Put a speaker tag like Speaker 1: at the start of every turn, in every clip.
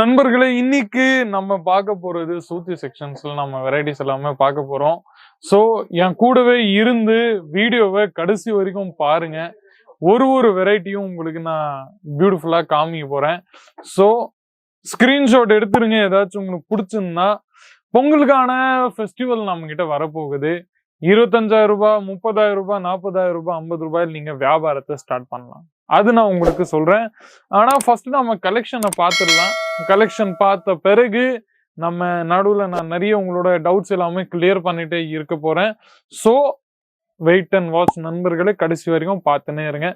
Speaker 1: நண்பர்களே, இன்னைக்கு நம்ம பார்க்க போறது சூத்தி செக்ஷன்ஸ்ல நம்ம வெரைட்டிஸ் எல்லாமே பார்க்க போறோம். ஸோ என் கூடவே இருந்து வீடியோவை கடைசி வரைக்கும் பாருங்க. ஒரு வெரைட்டியும் உங்களுக்கு நான் பியூட்டிஃபுல்லா காமிக்க போறேன். ஸோ ஸ்கிரீன்ஷாட் எடுத்துருங்க. ஏதாச்சும் உங்களுக்கு பிடிச்சிருந்தா. பொங்கலுக்கான ஃபெஸ்டிவல் நம்ம கிட்ட வரப்போகுது. 25,000 ரூபாய், 30,000 ரூபாய், 40,000 ரூபாய், 50 ரூபாயில் நீங்க வியாபாரத்தை ஸ்டார்ட் பண்ணலாம். அது நான் உங்களுக்கு சொல்றேன். ஆனா ஃபர்ஸ்ட் நம்ம கலெக்ஷனை பார்த்துடலாம். கலெக்ஷன் பார்த்த பிறகு நம்ம நடுவில் நான் நிறைய உங்களோட டவுட்ஸ் எல்லாமே கிளியர் பண்ணிட்டே இருக்க போறேன். ஸோ வெயிட் அண்ட் வாட்ச் நண்பர்களே, கடைசி வரைக்கும் பார்த்துனே இருங்க.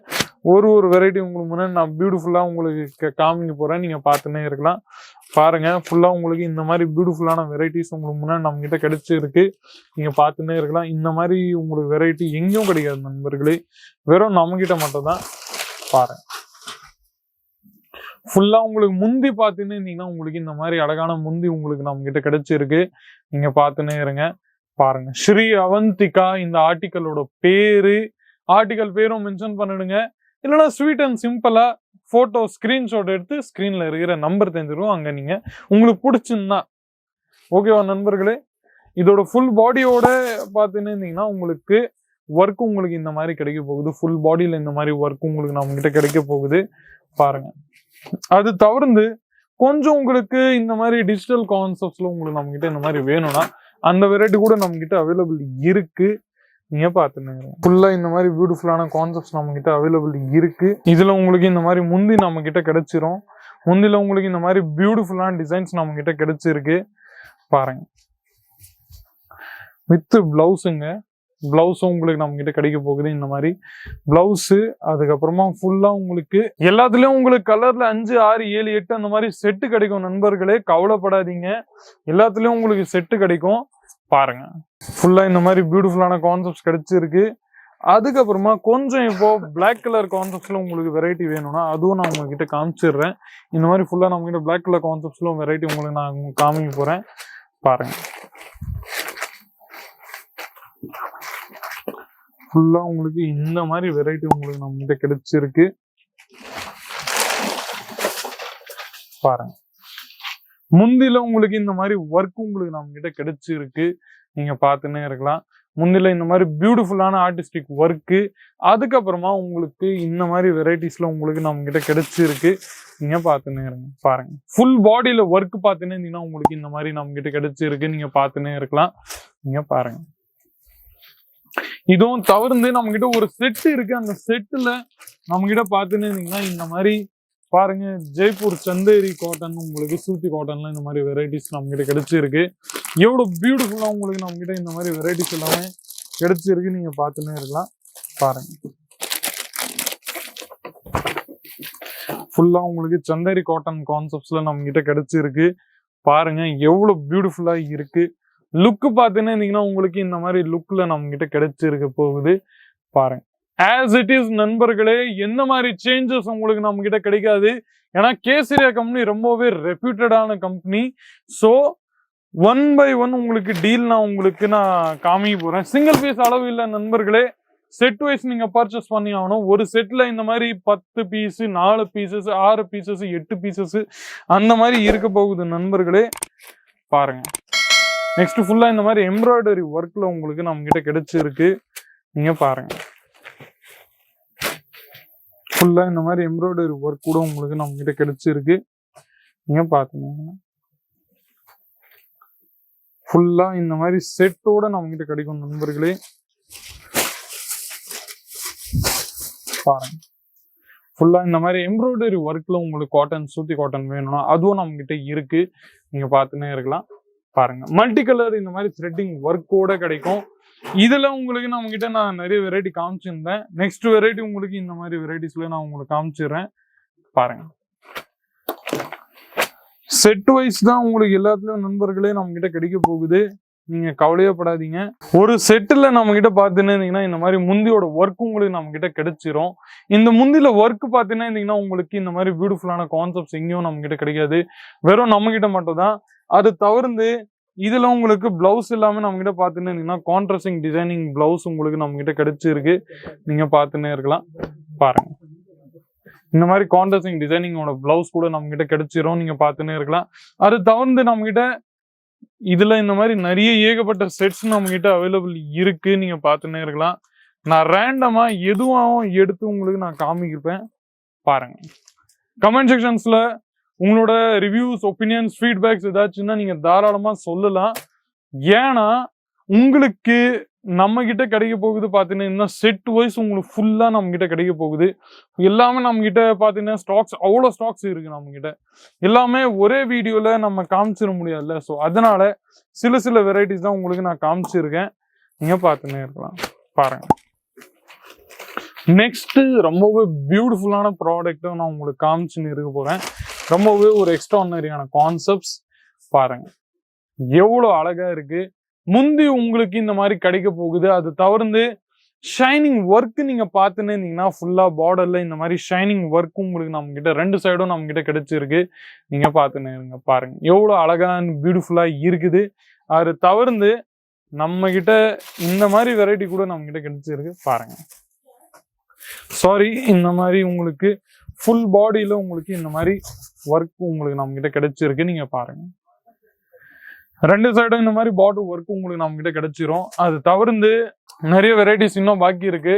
Speaker 1: ஒரு வெரைட்டி உங்களுக்கு முன்னாடி நான் பியூட்டிஃபுல்லா உங்களுக்கு காமிக்க போறேன். நீங்க பார்த்துனே இருக்கலாம். பாருங்க, ஃபுல்லா உங்களுக்கு இந்த மாதிரி பியூட்டிஃபுல்லான வெரைட்டிஸ் உங்களுக்கு முன்னாடி நம்ம கிட்ட கிடைச்சிருக்கு. நீங்க பார்த்துனே இருக்கலாம். இந்த மாதிரி உங்களுக்கு வெரைட்டி எங்கேயும் கிடைக்காது நண்பர்களே, வெறும் நம்ம கிட்ட மட்டும் தான். பாருங்க, ஃபுல்லா உங்களுக்கு முந்தி பார்த்துன்னு இருந்தீங்கன்னா உங்களுக்கு இந்த மாதிரி அழகான முந்தி உங்களுக்கு நம்ம கிட்ட கிடைச்சிருக்கு. நீங்க பார்த்துனே இருங்க. பாருங்க, ஸ்ரீ அவந்திகா இந்த ஆர்டிக்கலோட பேரு, ஆர்டிக்கல் பேரும் மென்ஷன் பண்ணிடுங்க. இல்லைன்னா ஸ்வீட் அண்ட் சிம்பிளா போட்டோ ஸ்கிரீன்ஷாட் எடுத்து ஸ்கிரீன்ல இருக்கிற நம்பர் தெரிஞ்சிடும். அங்க நீங்க உங்களுக்கு பிடிச்சிருந்தா ஓகேவா நண்பர்களே. இதோட ஃபுல் பாடியோட பார்த்துன்னு இருந்தீங்கன்னா உங்களுக்கு ஒர்க் உங்களுக்கு இந்த மாதிரி கிடைக்க போகுது. ஃபுல் பாடியில இந்த மாதிரி ஒர்க் உங்களுக்கு நம்ம கிட்ட கிடைக்க போகுது. பாருங்க, அது தவிர்த்து கொஞ்சம் உங்களுக்கு இந்த மாதிரி டிஜிட்டல் கான்செப்ட்ஸ்ல உங்களுக்கு நம்ம கிட்ட இந்த மாதிரி வேணும்னா அந்த வெரைட்டி கூட நம்ம கிட்ட அவைலபிள் இருக்கு. நீங்க பாத்துங்க, ஃபுல்லா இந்த மாதிரி பியூட்டிஃபுல்லான கான்செப்ட்ஸ் நம்ம கிட்ட அவைலபிள் இருக்கு. இதுல உங்களுக்கு இந்த மாதிரி முந்தி நம்ம கிட்ட கிடைச்சிரும். முந்தில உங்களுக்கு இந்த மாதிரி பியூட்டிஃபுல்லான டிசைன்ஸ் நம்ம கிட்ட கிடைச்சிருக்கு. பாருங்க, வித் பிளவுஸுங்க. பிளவுஸும் உங்களுக்கு நம்ம கிட்ட கிடைக்க போகுது. இந்த மாதிரி பிளவுஸ், அதுக்கப்புறமா ஃபுல்லா உங்களுக்கு எல்லாத்துலயும் உங்களுக்கு கலர்ல 5, 6, 7, 8 அந்த மாதிரி செட்டு கிடைக்கும் நண்பர்களே. கவலைப்படாதீங்க, எல்லாத்துலயும் உங்களுக்கு செட்டு கிடைக்கும். பாருங்க, ஃபுல்லா இந்த மாதிரி பியூட்டிஃபுல்லான கான்செப்ட்ஸ் கிடைச்சிருக்கு. அதுக்கப்புறமா கொஞ்சம் இப்போ பிளாக் கலர் கான்செப்ட்ஸ்ல உங்களுக்கு வெரைட்டி வேணும்னா அதுவும் நான் உங்ககிட்ட காமிச்சிடுறேன். இந்த மாதிரி ஃபுல்லா நம்ம கிட்ட பிளாக் கலர் கான்செப்ட்ஸ்ல வெரைட்டி உங்களுக்கு நான் காமிக்க போறேன். பாருங்க, ஃபுல்லா உங்களுக்கு இந்த மாதிரி வெரைட்டி உங்களுக்கு நம்ம கிட்ட கிடைச்சிருக்கு. பாருங்க, முந்தில உங்களுக்கு இந்த மாதிரி ஒர்க் உங்களுக்கு நம்ம கிட்ட கிடைச்சிருக்கு. நீங்க பார்த்துன்னே இருக்கலாம். முந்தில இந்த மாதிரி பியூட்டிஃபுல்லான ஆர்டிஸ்டிக் ஒர்க்கு, அதுக்கப்புறமா உங்களுக்கு இந்த மாதிரி வெரைட்டிஸ்ல உங்களுக்கு நம்ம கிட்ட கிடைச்சிருக்கு. நீங்க பார்த்துன்னே இருங்க. பாருங்க, ஃபுல் பாடியில ஒர்க் பார்த்துன்னே இருந்தீங்கன்னா உங்களுக்கு இந்த மாதிரி நம்ம கிட்ட கிடைச்சிருக்கு. நீங்க பார்த்துன்னே இருக்கலாம். நீங்க பாருங்க, இதுவும் தவிர்த்து நம்ம கிட்ட ஒரு செட் இருக்கு. அந்த செட்டுல நம்ம கிட்ட பார்த்துன்னு இருந்தீங்கன்னா இந்த மாதிரி பாருங்க, ஜெய்ப்பூர் சந்தேரி காட்டன், உங்களுக்கு சூத்தி காட்டன்ல இந்த மாதிரி வெரைட்டிஸ் நம்ம கிட்ட கிடைச்சிருக்கு. எவ்வளவு பியூட்டிஃபுல்லா உங்களுக்கு நம்ம கிட்ட இந்த மாதிரி வெரைட்டிஸ் எல்லாமே கிடைச்சிருக்கு. நீங்க பார்த்துன்னே இருக்கலாம். பாருங்க, ஃபுல்லா உங்களுக்கு சந்தேரி காட்டன் கான்செப்ட்ஸ்ல நம்ம கிட்ட கிடைச்சிருக்கு. பாருங்க, எவ்வளவு பியூட்டிஃபுல்லா இருக்கு. லுக் பார்த்துன்னு இருந்தீங்கன்னா உங்களுக்கு இந்த மாதிரி லுக்ல நம்ம கிட்ட கிடைச்சிருக்க போகுது. பாருங்க, ஆஸ் இட் இஸ் நண்பர்களே, எந்த மாதிரி சேஞ்சஸ் உங்களுக்கு நம்ம கிட்ட கிடைக்காது. ஏன்னா கேசரியா கம்பெனி ரொம்பவே ரெப்யூட்டடான கம்பெனி. ஸோ 1 by 1 உங்களுக்கு டீல் நான் உங்களுக்கு காமிக்க போறேன். சிங்கிள் பீஸ் அளவு இல்லை நண்பர்களே, செட் வைஸ் நீங்க பர்ச்சேஸ் பண்ணி ஆகணும். ஒரு செட்ல இந்த மாதிரி 10 பீஸ், 4 பீசஸ், 6 பீசஸ், 8 பீசஸ் அந்த மாதிரி இருக்க போகுது நண்பர்களே. பாருங்க, நெக்ஸ்ட் ஃபுல்லா இந்த மாதிரி எம்ப்ராய்டரி ஒர்க்ல உங்களுக்கு நம்ம கிட்ட கிடைச்சிருக்கு. நீங்க பாருங்க, ஃபுல்லா இந்த மாதிரி எம்ப்ராய்டரி ஒர்க் கூட உங்களுக்கு நம்ம கிட்ட கிடைச்சிருக்கு. நீங்க பாத்துங்க, ஃபுல்லா இந்த மாதிரி செட்டோட நம்ம கிட்ட கிடைக்கும் நண்பர்களே. பாருங்க, ஃபுல்லா இந்த மாதிரி எம்ப்ராய்டரி ஒர்க்ல உங்களுக்கு காட்டன், சூத்தி காட்டன் வேணும்னா அதுவும் நம்ம கிட்ட இருக்கு. நீங்க பார்த்துன்னே இருக்கலாம். பாருங்க, மல்டி கலர் இந்த மாதிரி த்ரெட்டிங் ஒர்க்கோட கிடைக்கும். இதுல உங்களுக்கு நம்ம கிட்ட நான் நிறைய வெரைட்டி காமிச்சிருந்தேன். நெக்ஸ்ட் வெரைட்டி உங்களுக்கு இந்த மாதிரி வெரைட்டிஸ்ல நான் உங்களுக்கு காமிச்சிடுறேன். பாருங்க, செட் வைஸ் தான் உங்களுக்கு எல்லாத்துலயும் நண்பர்களே நம்ம கிட்ட கிடைக்க போகுது. நீங்க கவலையப்படாதீங்க. ஒரு செட்டுல நம்ம கிட்ட பாத்துன்னு இருந்தீங்கன்னா இந்த மாதிரி முந்தியோட ஒர்க் உங்களுக்கு நம்ம கிட்ட கிடைச்சிரும். இந்த முந்தில ஒர்க் பாத்தீங்கன்னா இருந்தீங்கன்னா உங்களுக்கு இந்த மாதிரி பியூட்டிஃபுல்லான கான்செப்ட்ஸ் எங்கேயும் நம்ம கிட்ட கிடைக்காது. வெறும் நம்ம கிட்ட மட்டும் தான். அது தவிர்த்து இதுல உங்களுக்கு பிளவுஸ் எல்லாமே நம்ம கிட்ட பாத்துன்னு இருந்தீங்கன்னா கான்ட்ராஸ்டிங் டிசைனிங் பிளவுஸ் உங்களுக்கு நம்ம கிட்ட கிடைச்சிருக்கு. நீங்க பாத்துன்னே இருக்கலாம். பாருங்க, இந்த மாதிரி கான்ட்ராஸ்டிங் டிசைனிங்கோட பிளவுஸ் கூட நம்ம கிட்ட கிடைச்சிரும், நீங்க பார்த்துன்னே இருக்கலாம். அது தவிர்த்து நம்ம கிட்ட இதுல இந்த மாதிரி நிறைய ஏகப்பட்ட செட்ஸ் நம்ம கிட்ட அவைலபிள் இருக்கு, நீங்க பார்த்துன்னே இருக்கலாம். நான் ரேண்டமா எதுவாகவும் எடுத்து உங்களுக்கு நான் காமிக்கிறேன், பாருங்க. கமெண்ட் செக்ஷன்ஸ்ல உங்களோட ரிவ்யூஸ், ஒப்பீனியன்ஸ், ஃபீட்பேக்ஸ் ஏதாச்சுன்னா நீங்க தாராளமா சொல்லலாம். ஏன்னா உங்களுக்கு நம்ம கிட்ட கிடைக்க போகுது பாத்தீங்கன்னா செட் வைஸ் உங்களுக்கு ஃபுல்லா நம்ம கிட்ட கிடைக்க போகுது. எல்லாமே நம்ம கிட்ட பாத்தீங்கன்னா ஸ்டாக்ஸ், அவ்வளோ ஸ்டாக்ஸ் இருக்கு நம்ம கிட்ட. எல்லாமே ஒரே வீடியோல நம்ம காமிச்சிட முடியாதுல்ல. ஸோ அதனால சில வெரைட்டிஸ் தான் உங்களுக்கு நான் காமிச்சிருக்கேன், நீங்க பார்த்துன்னே இருக்கலாம். பாருங்க, நெக்ஸ்ட் ரொம்பவே பியூட்டிஃபுல்லான ப்ராடக்ட்டும் நான் உங்களுக்கு காமிச்சுன்னு இருக்க போறேன். ரொம்பவே ஒரு எக்ஸ்ட்ரானரியான கான்செப்ட்ஸ். பாருங்க எவ்வளோ அழகா இருக்கு. முந்தி உங்களுக்கு இந்த மாதிரி கிடைக்க போகுது. அது தவிர்த்து ஷைனிங் ஒர்க் நீங்க பார்த்துன்னு இருந்தீங்கன்னா ஃபுல்லா பார்டர்ல இந்த மாதிரி ஷைனிங் ஒர்க் உங்களுக்கு நம்ம கிட்ட 2 சைடும் நம்ம கிட்ட கிடைச்சிருக்கு, நீங்க பார்த்துன்னு இருங்க. பாருங்க எவ்வளோ அழகான பியூட்டிஃபுல்லா இருக்குது. அது தவிர்த்து நம்ம கிட்ட இந்த மாதிரி வெரைட்டி கூட நம்ம கிட்ட கிடைச்சிருக்கு. பாருங்க, சாரி, இந்த மாதிரி உங்களுக்கு ஃபுல் பாடியில உங்களுக்கு இந்த மாதிரி ஒர்க் உங்களுக்கு நம்ம கிட்ட கிடைச்சிருக்கு, நீங்க பாருங்க. 2 சைடும் இந்த மாதிரி பார்டர் ஒர்க் உங்களுக்கு நம்ம கிட்ட கிடைச்சிரும். அது தவிர்த்து நிறைய வெரைட்டிஸ் இன்னும் பாக்கி இருக்கு.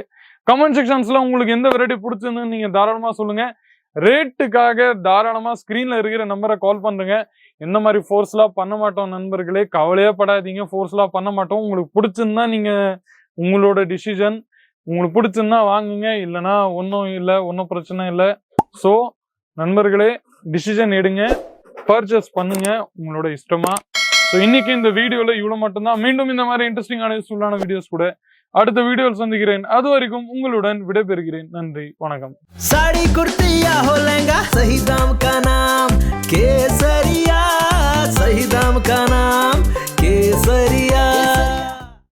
Speaker 1: கமெண்ட் செக்ஷன்ஸ்ல உங்களுக்கு எந்த வெரைட்டி பிடிச்சிருந்துன்னு நீங்க தாராளமா சொல்லுங்க. ரேட்டுக்காக தாராளமா ஸ்கிரீன்ல இருக்கிற நம்பரை கால் பண்றீங்க. எந்த மாதிரி ஃபோர்ஸ்லாம் பண்ண மாட்டோம் நண்பர்களே, கவலையே படாதீங்க. ஃபோர்ஸ்லாம் பண்ண மாட்டோம். உங்களுக்கு பிடிச்சிருந்தா நீங்க உங்களோட டிசிஷன், உங்களுக்கு பிடிச்சிருந்தா வாங்குங்க, இல்லைன்னா ஒன்றும் பிரச்சனை இல்லை. ஸோ நண்பர்களே, டிசிஷன் எடுங்க, பர்ச்சேஸ் பண்ணுங்க உங்களோட இஷ்டமா. ஸோ இன்னைக்கு இந்த வீடியோல இவ்வளோ மட்டும்தான். மீண்டும் இந்த மாதிரி இன்ட்ரெஸ்டிங்கான யூஸ்ஃபுல்லான வீடியோஸ் கூட அடுத்த வீடியோவில் சந்திக்கிறேன். அது வரைக்கும் உங்களுடன் விடைபெறுகிறேன். நன்றி, வணக்கம்.
Speaker 2: साड़ी कुर्तिया हो लहंगा सही दाम का नाम केसरिया, सही दाम का नाम केसरिया।